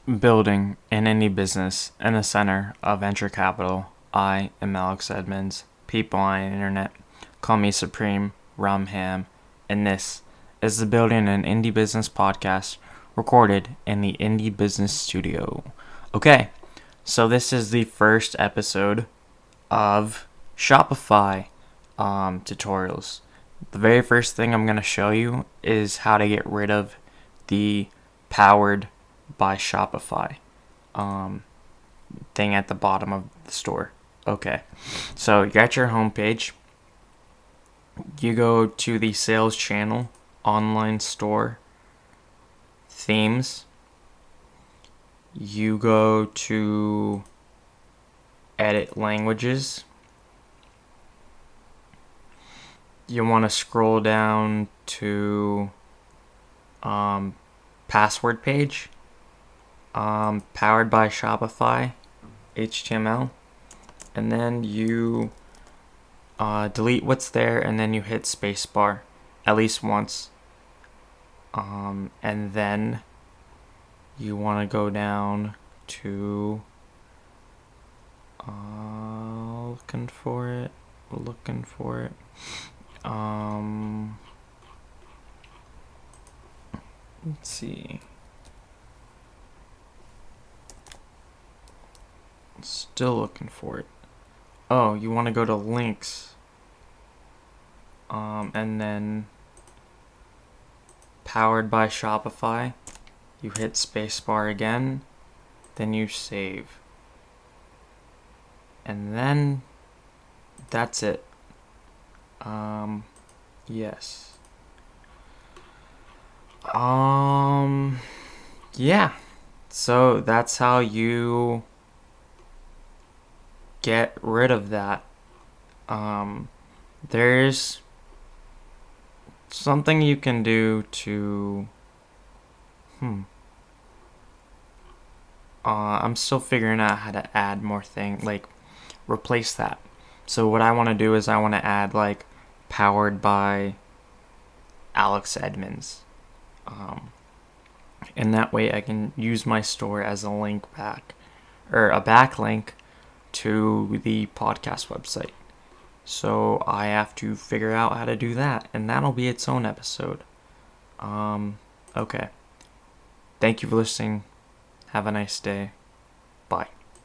Building an indie business in the center of venture capital. I am Alex Edmonds, people on the internet call me Supreme Rumham, and this is the Building an Indie Business podcast recorded in the Indie Business Studio. Okay, so this is the first episode of Shopify tutorials. The very first thing I'm going to show you is how to get rid of the powered by Shopify thing at the bottom of the store. Okay, so you got your homepage. You go to the sales channel, online store, themes. You go to edit languages. You want to scroll down to password page. Powered by Shopify, HTML, and then you delete what's there, and then you hit spacebar at least once, and then you want to go down to looking for it. Let's see. Still looking for it. Oh, you want to go to links. And then powered by Shopify. You hit spacebar again. Then you save. And then that's it. Yes. Yeah. So that's how you get rid of that. There's something you can do to I'm still figuring out how to add more things, like replace that. So what I want to do is I want to add like powered by Alex Edmonds, and that way I can use my store as a link back, or a backlink to the podcast website. So I have to figure out how to do that, and that'll be its own episode. Okay. Thank you for listening. Have a nice day. Bye.